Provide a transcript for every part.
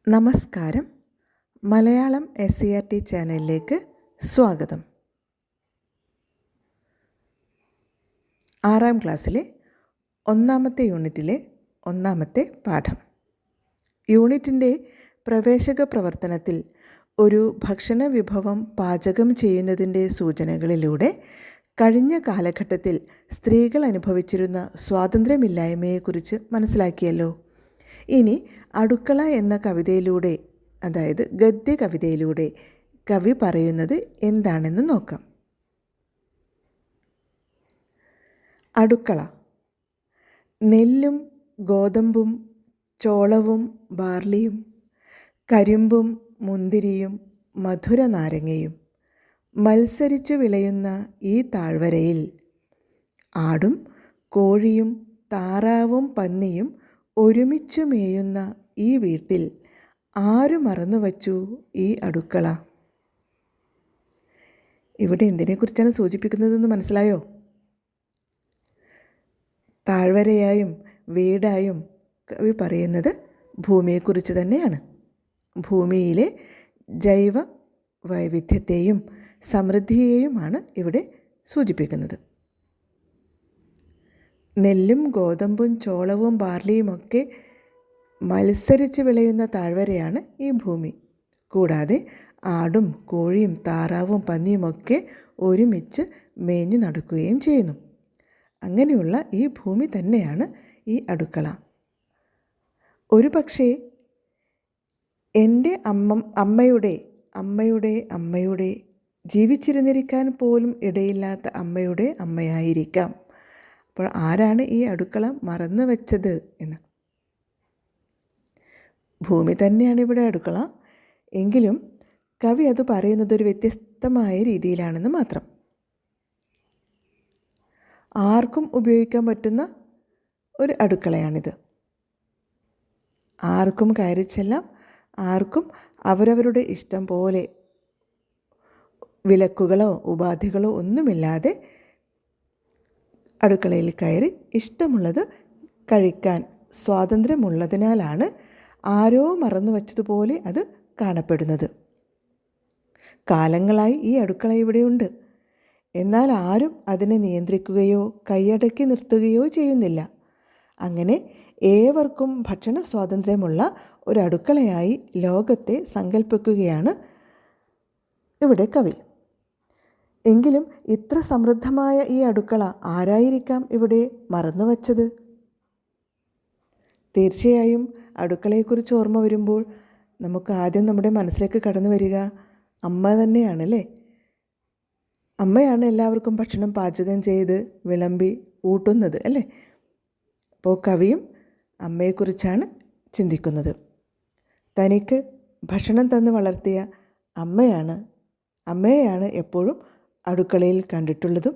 നമസ്കാരം. മലയാളം SCERT ചാനലിലേക്ക് സ്വാഗതം. 6ാം ക്ലാസ്സിലെ 1ാമത്തെ യൂണിറ്റിലെ 1ാമത്തെ പാഠം. യൂണിറ്റിൻ്റെ പ്രവേശക പ്രവർത്തനത്തിൽ ഒരു ഭക്ഷണ വിഭവം പാചകം ചെയ്യുന്നതിൻ്റെ സൂചനകളിലൂടെ കഴിഞ്ഞ കാലഘട്ടത്തിൽ സ്ത്രീകൾ അനുഭവിച്ചിരുന്ന സ്വാതന്ത്ര്യമില്ലായ്മയെക്കുറിച്ച് മനസ്സിലാക്കിയല്ലോ. ഇനി അടുക്കള എന്ന കവിതയിലൂടെ, അതായത് ഗദ്യ കവിതയിലൂടെ കവി പറയുന്നത് എന്താണെന്ന് നോക്കാം. അടുക്കള. നെല്ലും ഗോതമ്പും ചോളവും ബാർലിയും കരിമ്പും മുന്തിരിയും മധുര നാരങ്ങയും മത്സരിച്ചു വിളയുന്ന ഈ താഴ്വരയിൽ ആടും കോഴിയും താറാവും പന്നിയും ഒരുമിച്ചു മേയുന്ന ഈ വീട്ടിൽ ആരു മറന്നുവച്ചു ഈ അടുക്കള? ഇവിടെ എന്തിനെക്കുറിച്ചാണ് സൂചിപ്പിക്കുന്നതെന്ന് മനസ്സിലായോ? താഴ്വരയായും വീടായും കവി പറയുന്നത് ഭൂമിയെക്കുറിച്ച് തന്നെയാണ്. ഭൂമിയിലെ ജൈവ വൈവിധ്യത്തെയും സമൃദ്ധിയെയുമാണ് ഇവിടെ സൂചിപ്പിക്കുന്നത്. നെല്ലും ഗോതമ്പും ചോളവും ബാർലിയുമൊക്കെ മത്സരിച്ച് വിളയുന്ന താഴ്വരയാണ് ഈ ഭൂമി. കൂടാതെ ആടും കോഴിയും താറാവും പന്നിയുമൊക്കെ ഒരുമിച്ച് മേഞ്ഞു നടക്കുകയും ചെയ്യുന്നു. അങ്ങനെയുള്ള ഈ ഭൂമി തന്നെയാണ് ഈ അടുക്കള. ഒരു പക്ഷേ എൻ്റെ അമ്മയുടെ ജീവിച്ചിരുന്നിരിക്കാൻ പോലും ഇടയില്ലാത്ത അമ്മയുടെ അമ്മയായിരിക്കാം. അപ്പോൾ ആരാണ് ഈ അടുക്കള മറന്നു വെച്ചത് എന്ന്? ഭൂമി തന്നെയാണ് ഇവിടെ അടുക്കള. എങ്കിലും കവി അത് പറയുന്നത് ഒരു വ്യത്യസ്തമായ രീതിയിലാണെന്ന് മാത്രം. ആർക്കും ഉപയോഗിക്കാൻ പറ്റുന്ന ഒരു അടുക്കളയാണിത്. ആർക്കും കയറി ചെല്ലാം. ആർക്കും അവരവരുടെ ഇഷ്ടം പോലെ വിലക്കുകളോ ഉപാധികളോ ഒന്നുമില്ലാതെ അടുക്കളയിൽ കയറി ഇഷ്ടമുള്ളത് കഴിക്കാൻ സ്വാതന്ത്ര്യമുള്ളതിനാലാണ് ആരോ മറന്നു വച്ചതുപോലെ അത് കാണപ്പെടുന്നത്. കാലങ്ങളായി ഈ അടുക്കള ഇവിടെയുണ്ട്. എന്നാൽ ആരും അതിനെ നിയന്ത്രിക്കുകയോ കൈയടക്കി നിർത്തുകയോ ചെയ്യുന്നില്ല. അങ്ങനെ ഏവർക്കും ഭക്ഷണ സ്വാതന്ത്ര്യമുള്ള ഒരു അടുക്കളയായി ലോകത്തെ സങ്കല്പിക്കുകയാണ് ഇവിടെ കവി. എങ്കിലും ഇത്ര സമൃദ്ധമായ ഈ അടുക്കള ആരായിരിക്കാം ഇവിടെ മറന്നുവച്ചത്? തീർച്ചയായും അടുക്കളയെക്കുറിച്ച് ഓർമ്മ വരുമ്പോൾ നമുക്ക് ആദ്യം നമ്മുടെ മനസ്സിലേക്ക് കടന്നു വരിക അമ്മ തന്നെയാണല്ലേ. അമ്മയാണ് എല്ലാവർക്കും ഭക്ഷണം പാചകം ചെയ്ത് വിളമ്പി ഊട്ടുന്നത് അല്ലേ. അപ്പോൾ കവിയും അമ്മയെക്കുറിച്ചാണ് ചിന്തിക്കുന്നത്. തനിക്ക് ഭക്ഷണം തന്ന് വളർത്തിയ അമ്മയെയാണ് എപ്പോഴും അടുക്കളയിൽ കണ്ടിട്ടുള്ളതും.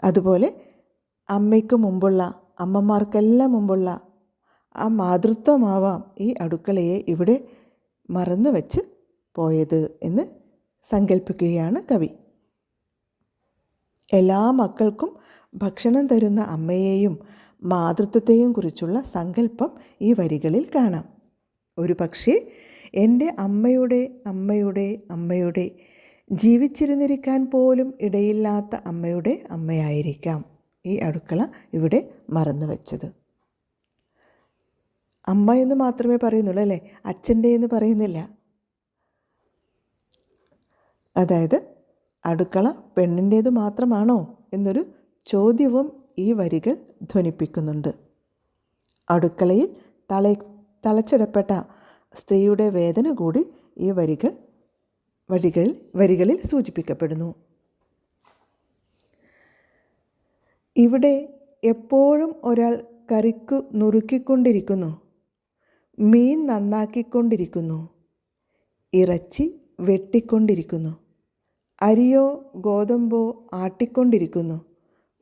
അതുപോലെ അമ്മമാർക്കെല്ലാം മുമ്പുള്ള ആ മാതൃത്വമാവാം ഈ അടുക്കളയെ ഇവിടെ മറന്നു വച്ച് പോയത് എന്ന് സങ്കല്പിക്കുകയാണ് കവി. എല്ലാ മക്കൾക്കും ഭക്ഷണം തരുന്ന അമ്മയെയും മാതൃത്വത്തെയും കുറിച്ചുള്ള സങ്കല്പം ഈ വരികളിൽ കാണാം. ഒരു പക്ഷേ എൻ്റെ അമ്മയുടെ ജീവിച്ചിരുന്നിരിക്കാൻ പോലും ഇടയില്ലാത്ത അമ്മയുടെ അമ്മയായിരിക്കാം ഈ അടുക്കള ഇവിടെ മറന്നു വെച്ചത്. അമ്മ എന്ന് മാത്രമേ പറയുന്നുള്ളൂ അല്ലേ, അച്ഛൻ്റെ എന്ന് പറയുന്നില്ല. അതായത് അടുക്കള പെണ്ണിൻ്റേത് മാത്രമാണോ എന്നൊരു ചോദ്യവും ഈ വരികൾ ധ്വനിപ്പിക്കുന്നുണ്ട്. അടുക്കളയിൽ തളച്ചിടപ്പെട്ട സ്ത്രീയുടെ വേദന കൂടി ഈ വരികളിൽ സൂചിപ്പിക്കപ്പെടുന്നു. ഇവിടെ എപ്പോഴും ഒരാൾ കറിക്കു നുറുക്കിക്കൊണ്ടിരിക്കുന്നു, മീൻ നന്നാക്കിക്കൊണ്ടിരിക്കുന്നു, ഇറച്ചി വെട്ടിക്കൊണ്ടിരിക്കുന്നു, അരിയോ ഗോതമ്പോ ആട്ടിക്കൊണ്ടിരിക്കുന്നു,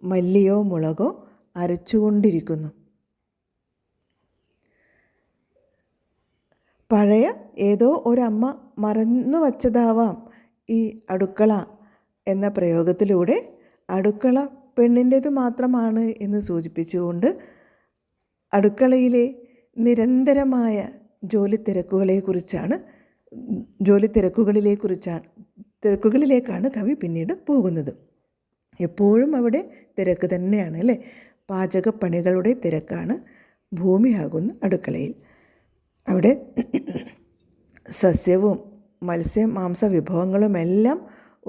മല്ലിയോ മുളകോ അരച്ചുകൊണ്ടിരിക്കുന്നു. പഴയ ഏതോ ഒരമ്മ മറന്നു വച്ചതാവാം ഈ അടുക്കള എന്ന പ്രയോഗത്തിലൂടെ അടുക്കള പെണ്ണിൻ്റേത് മാത്രമാണ് എന്ന് സൂചിപ്പിച്ചുകൊണ്ട് അടുക്കളയിലെ നിരന്തരമായ ജോലി തിരക്കുകളിലേക്കാണ് കവി പിന്നീട് പോകുന്നത്. എപ്പോഴും അവിടെ തിരക്ക് തന്നെയാണ് അല്ലേ. പാചകപ്പണികളുടെ തിരക്കാണ് ഭൂമിയാകുന്ന അടുക്കളയിൽ. അവിടെ സസ്യവും മാംസ വിഭവങ്ങളുമെല്ലാം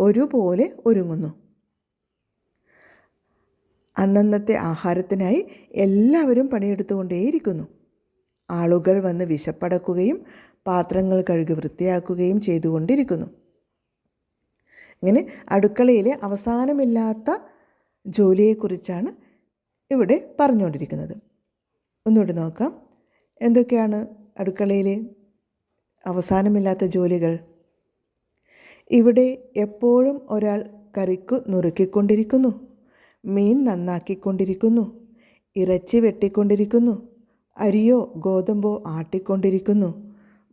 ഒരുപോലെ ഒരുങ്ങുന്നു. അന്നന്നത്തെ ആഹാരത്തിനായി എല്ലാവരും പണിയെടുത്തുകൊണ്ടേയിരിക്കുന്നു. ആളുകൾ വന്ന് വിശപ്പടക്കുകയും പാത്രങ്ങൾ കഴുകി വൃത്തിയാക്കുകയും ചെയ്തുകൊണ്ടിരിക്കുന്നു. ഇങ്ങനെ അടുക്കളയിലെ അവസാനമില്ലാത്ത ജോലിയെക്കുറിച്ചാണ് ഇവിടെ പറഞ്ഞുകൊണ്ടിരിക്കുന്നത്. ഒന്നുകൂടി നോക്കാം. എന്തൊക്കെയാണ് അടുക്കളയിലെ അവസാനമില്ലാത്ത ജോലികൾ? ഇവിടെ എപ്പോഴും ഒരാൾ കറിക്ക് നുറുക്കിക്കൊണ്ടിരിക്കുന്നു, മീൻ നന്നാക്കിക്കൊണ്ടിരിക്കുന്നു, ഇറച്ചി വെട്ടിക്കൊണ്ടിരിക്കുന്നു, അരിയോ ഗോതമ്പോ ആട്ടിക്കൊണ്ടിരിക്കുന്നു,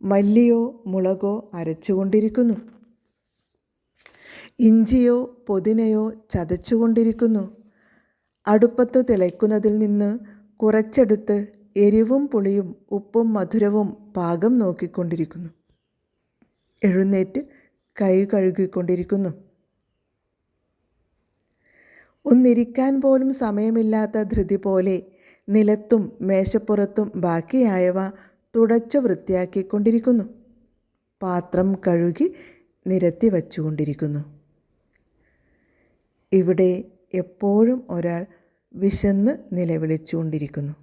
മല്ലിയോ മുളകോ അരച്ചുകൊണ്ടിരിക്കുന്നു, ഇഞ്ചിയോ പുതിനയോ ചതച്ചുകൊണ്ടിരിക്കുന്നു, അടുപ്പത്ത് തിളയ്ക്കുന്നതിൽ നിന്ന് കുറച്ചെടുത്ത് എരിവും പുളിയും ഉപ്പും മധുരവും പാകം നോക്കിക്കൊണ്ടിരിക്കുന്നു, എഴുന്നേറ്റ് കൈ കഴുകിക്കൊണ്ടിരിക്കുന്നു. ഒന്നിരിക്കാൻ പോലും സമയമില്ലാത്ത ധൃതി പോലെ നിലത്തും മേശപ്പുറത്തും ബാക്കിയായവ തുടച്ചു വൃത്തിയാക്കിക്കൊണ്ടിരിക്കുന്നു, പാത്രം കഴുകി നിരത്തി വച്ചുകൊണ്ടിരിക്കുന്നു. ഇവിടെ എപ്പോഴും ഒരാൾ വിശന്ന് നിലവിളിച്ചുകൊണ്ടിരിക്കുന്നു.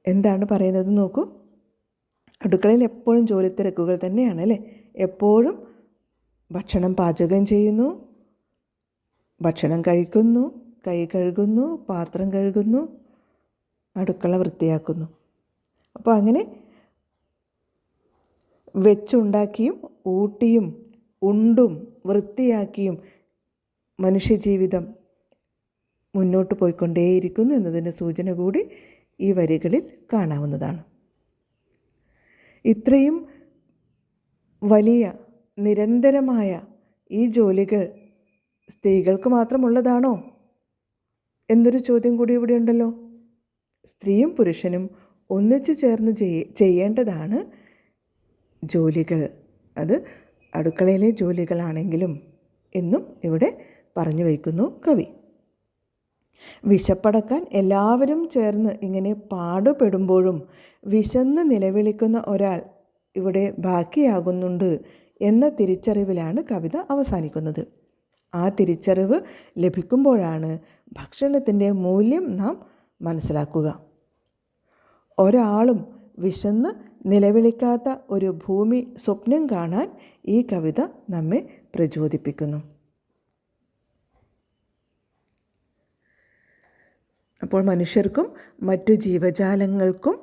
എന്താണ് പറയുന്നത് നോക്കൂ. അടുക്കളയിൽ എപ്പോഴും ജോലി തിരക്കുകൾ തന്നെയാണ് അല്ലേ. എപ്പോഴും ഭക്ഷണം പാചകം ചെയ്യുന്നു, ഭക്ഷണം കഴിക്കുന്നു, കൈ കഴുകുന്നു, പാത്രം കഴുകുന്നു, അടുക്കള വൃത്തിയാക്കുന്നു. അപ്പോൾ അങ്ങനെ വെച്ചുണ്ടാക്കിയും ഊട്ടിയും ഉണ്ടും വൃത്തിയാക്കിയും മനുഷ്യജീവിതം മുന്നോട്ട് പോയിക്കൊണ്ടേയിരിക്കുന്നു എന്നതിൻ്റെ സൂചന കൂടി ഈ വരികളിൽ കാണാവുന്നതാണ്. ഇത്രയും വലിയ നിരന്തരമായ ഈ ജോലികൾ സ്ത്രീകൾക്ക് മാത്രമുള്ളതാണോ എന്നൊരു ചോദ്യം കൂടി ഇവിടെ ഉണ്ടല്ലോ. സ്ത്രീയും പുരുഷനും ഒന്നിച്ചു ചേർന്ന് ചെയ്യേണ്ടതാണ് ജോലികൾ. അത് അടുക്കളയിലെ ജോലികളാണെങ്കിലും എന്നും ഇവിടെ പറഞ്ഞു വയ്ക്കുന്നു കവി. വിശപ്പടക്കാൻ എല്ലാവരും ചേർന്ന് ഇങ്ങനെ പാടുപെടുമ്പോഴും വിശന്ന് നിലവിളിക്കുന്ന ഒരാൾ ഇവിടെ ബാക്കിയാകുന്നുണ്ട് എന്ന തിരിച്ചറിവിലാണ് കവിത അവസാനിക്കുന്നത്. ആ തിരിച്ചറിവ് ലഭിക്കുമ്പോഴാണ് ഭക്ഷണത്തിൻ്റെ മൂല്യം നാം മനസ്സിലാക്കുക. ഒരാളും വിശന്ന് നിലവിളിക്കാത്ത ഒരു ഭൂമി സ്വപ്നം കാണാൻ ഈ കവിത നമ്മെ പ്രചോദിപ്പിക്കുന്നു. അപ്പോൾ മനുഷ്യർക്കും മറ്റു ജീവജാലങ്ങൾക്കും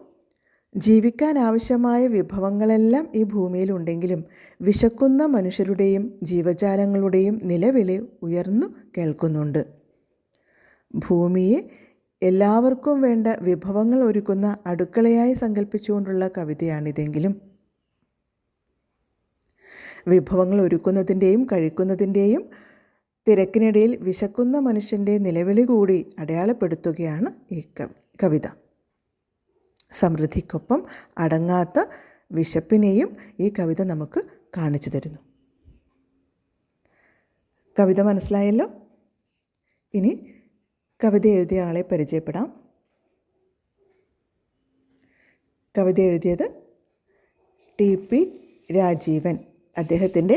ജീവിക്കാൻ ആവശ്യമായ വിഭവങ്ങളെല്ലാം ഈ ഭൂമിയിലുണ്ടെങ്കിലും വിശക്കുന്ന മനുഷ്യരുടെയും ജീവജാലങ്ങളുടെയും നിലവിളി ഉയർന്നു കേൾക്കുന്നുണ്ട്. ഭൂമിയെ എല്ലാവർക്കും വേണ്ട വിഭവങ്ങൾ ഒരുക്കുന്ന അടുക്കളയായി സങ്കല്പിച്ചുകൊണ്ടുള്ള കവിതയാണിതെങ്കിലും വിഭവങ്ങൾ ഒരുക്കുന്നതിൻ്റെയും കഴിക്കുന്നതിൻ്റെയും തിരക്കിനിടയിൽ വിശക്കുന്ന മനുഷ്യൻ്റെ നിലവിളി കൂടി അടയാളപ്പെടുത്തുകയാണ് ഈ കവിത. സമൃദ്ധിക്കൊപ്പം അടങ്ങാത്ത വിശപ്പിനെയും ഈ കവിത നമുക്ക് കാണിച്ചു തരുന്നു. കവിത മനസ്സിലായല്ലോ. ഇനി കവിത എഴുതിയ ആളെ പരിചയപ്പെടാം. കവിത എഴുതിയത് TP രാജീവൻ. അദ്ദേഹത്തിൻ്റെ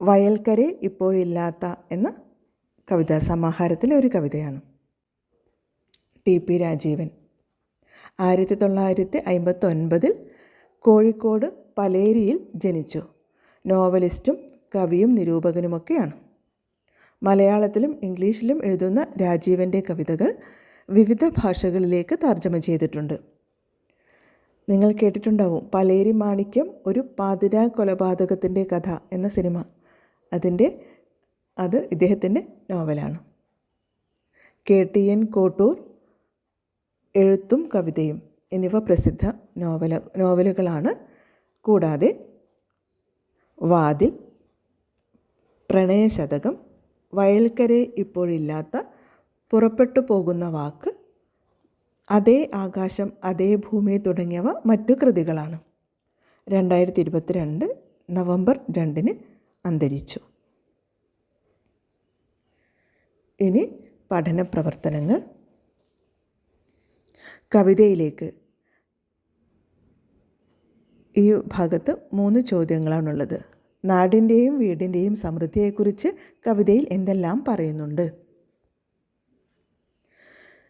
വയൽക്കരെ ഇപ്പോഴില്ലാത്ത എന്ന കവിതാ സമാഹാരത്തിലെ ഒരു കവിതയാണ്. TP രാജീവൻ 1959 കോഴിക്കോട് പലേരിയിൽ ജനിച്ചു. നോവലിസ്റ്റും കവിയും നിരൂപകനുമൊക്കെയാണ്. മലയാളത്തിലും ഇംഗ്ലീഷിലും എഴുതുന്ന രാജീവൻ്റെ കവിതകൾ വിവിധ ഭാഷകളിലേക്ക് തർജ്ജമ ചെയ്തിട്ടുണ്ട്. നിങ്ങൾ കേട്ടിട്ടുണ്ടാവും പലേരി മാണിക്യം ഒരു പാതിരാ കൊലപാതകത്തിൻ്റെ കഥ എന്ന സിനിമ. അത് ഇദ്ദേഹത്തിൻ്റെ നോവലാണ്. KTN കോട്ടൂർ എഴുത്തും കവിതയും എന്നിവ പ്രസിദ്ധ നോവലുകളാണ്. കൂടാതെ വാതിൽ, പ്രണയശതകം, വയൽക്കരെ ഇപ്പോഴില്ലാത്ത, പുറപ്പെട്ടു പോകുന്ന വാക്ക്, അതേ ആകാശം അതേ ഭൂമി തുടങ്ങിയവ മറ്റു കൃതികളാണ്. 2022 നവംബർ 2 അന്തരിച്ചു. ഇനി പഠന പ്രവർത്തനങ്ങൾ. കവിതയിലേക്ക് ഈ ഭാഗത്ത് 3 ചോദ്യങ്ങളാണുള്ളത്. നാടിൻ്റെയും വീടിൻ്റെയും സമൃദ്ധിയെക്കുറിച്ച് കവിതയിൽ എന്തെല്ലാം പറയുന്നുണ്ട്?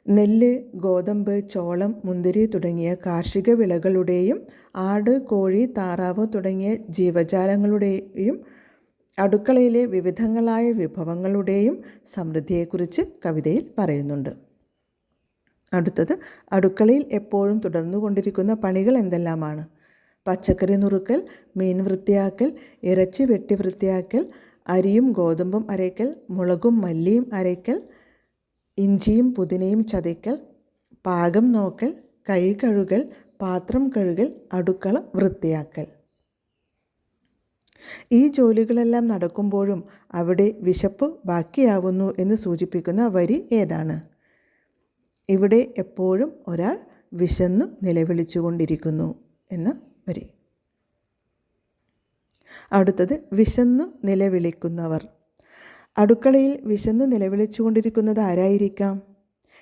നെല്ല്, ഗോതമ്പ്, ചോളം, മുന്തിരി തുടങ്ങിയ കാർഷിക വിളകളുടെയും ആട്, കോഴി, താറാവ് തുടങ്ങിയ ജീവജാലങ്ങളുടെയും അടുക്കളയിലെ വിവിധങ്ങളായ വിഭവങ്ങളുടെയും സമൃദ്ധിയെക്കുറിച്ച് കവിതയിൽ പറയുന്നുണ്ട്. അടുത്തത്, അടുക്കളയിൽ എപ്പോഴും തുടർന്നുകൊണ്ടിരിക്കുന്ന പണികൾ എന്തെല്ലാമാണ്? പച്ചക്കറി നുറുക്കൽ, മീൻ വൃത്തിയാക്കൽ, ഇറച്ചി വെട്ടി വൃത്തിയാക്കൽ, അരിയും ഗോതമ്പും അരയ്ക്കൽ, മുളകും മല്ലിയും അരയ്ക്കൽ, ഇഞ്ചിയും പുതിനയും ചതയ്ക്കൽ, പാകം നോക്കൽ, കൈ കഴുകൽ, പാത്രം കഴുകൽ, അടുക്കള വൃത്തിയാക്കൽ. ഈ ജോലികളെല്ലാം നടക്കുമ്പോഴും അവിടെ വിശപ്പ് ബാക്കിയാവുന്നു എന്ന് സൂചിപ്പിക്കുന്ന വരി ഏതാണ്? ഇവിടെ എപ്പോഴും ഒരാൾ വിശന്നു നിലവിളിച്ചുകൊണ്ടിരിക്കുന്നു എന്ന വരി. അടുത്തത്, വിശന്നു നിലവിളിക്കുന്നവർ. അടുക്കളയിൽ വിശന്നു നിലവിളിച്ചുകൊണ്ടിരിക്കുന്നത് ആരായിരിക്കാം?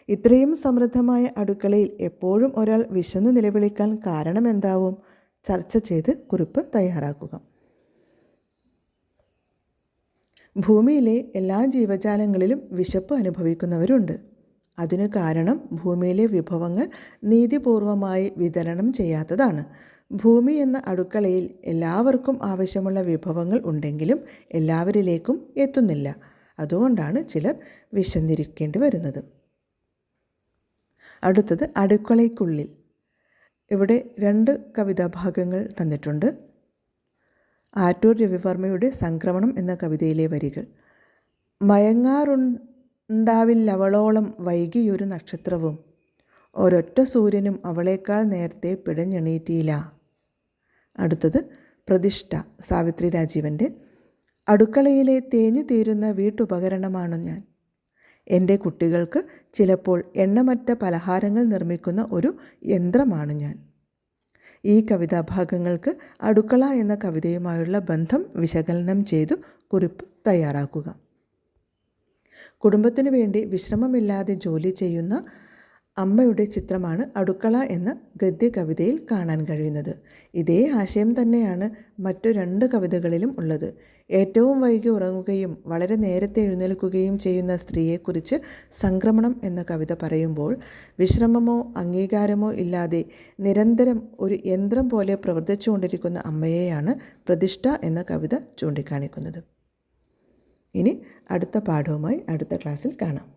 ഇത്രയും സമൃദ്ധമായ അടുക്കളയിൽ എപ്പോഴും ഒരാൾ വിശന്നു നിലവിളിക്കാൻ കാരണം എന്താവും? ചർച്ച ചെയ്ത് കുറിപ്പ് തയ്യാറാക്കുക. ഭൂമിയിലെ എല്ലാ ജീവജാലങ്ങളിലും വിശപ്പ് അനുഭവിക്കുന്നവരുണ്ട്. അതിനു കാരണം ഭൂമിയിലെ വിഭവങ്ങൾ നീതിപൂർവമായി വിതരണം ചെയ്യാത്തതാണ്. ഭൂമി എന്ന അടുക്കളയിൽ എല്ലാവർക്കും ആവശ്യമുള്ള വിഭവങ്ങൾ ഉണ്ടെങ്കിലും എല്ലാവരിലേക്കും എത്തുന്നില്ല. അതുകൊണ്ടാണ് ചിലർ വിശന്നിരിക്കേണ്ടി വരുന്നത്. അടുത്തത്, അടുക്കളയ്ക്കുള്ളിൽ. ഇവിടെ 2 കവിതാഭാഗങ്ങൾ തന്നിട്ടുണ്ട്. ആറ്റൂർ രവിവർമ്മയുടെ സംക്രമണം എന്ന കവിതയിലെ വരികൾ. മയങ്ങാറുണ്ടാവില്ലവളോളം വൈകിയൊരു നക്ഷത്രവും, ഒരൊറ്റ സൂര്യനും അവളേക്കാൾ നേരത്തെ പിടഞ്ഞെണീറ്റിയില്ല. അടുത്തത്, പ്രതിഷ്ഠ, സാവിത്രി രാജീവൻ്റെ. അടുക്കളയിലെ തേഞ്ഞു തീരുന്ന വീട്ടുപകരണമാണ് ഞാൻ. എൻ്റെ കുട്ടികൾക്ക് ചിലപ്പോൾ എണ്ണമറ്റ പലഹാരങ്ങൾ നിർമ്മിക്കുന്ന ഒരു യന്ത്രമാണ് ഞാൻ. ഈ കവിതാഭാഗങ്ങൾക്ക് അടുക്കള എന്ന കവിതയുമായുള്ള ബന്ധം വിശകലനം ചെയ്തു കുറിപ്പ് തയ്യാറാക്കുക. കുടുംബത്തിനു വേണ്ടി വിശ്രമമില്ലാതെ ജോലി ചെയ്യുന്ന അമ്മയുടെ ചിത്രമാണ് അടുക്കള എന്ന ഗദ്യകവിതയിൽ കാണാൻ കഴിയുന്നത്. ഇതേ ആശയം തന്നെയാണ് മറ്റു 2 കവിതകളിലും ഉള്ളത്. ഏറ്റവും വൈകി ഉറങ്ങുകയും വളരെ നേരത്തെ എഴുന്നേൽക്കുകയും ചെയ്യുന്ന സ്ത്രീയെക്കുറിച്ച് സംക്രമണം എന്ന കവിത പറയുമ്പോൾ വിശ്രമമോ അംഗീകാരമോ ഇല്ലാതെ നിരന്തരം ഒരു യന്ത്രം പോലെ പ്രവർത്തിച്ചുകൊണ്ടിരിക്കുന്ന അമ്മയെയാണ് പ്രതിഷ്ഠ എന്ന കവിത ചൂണ്ടിക്കാണിക്കുന്നത്. ഇനി അടുത്ത പാഠവുമായി അടുത്ത ക്ലാസ്സിൽ കാണാം.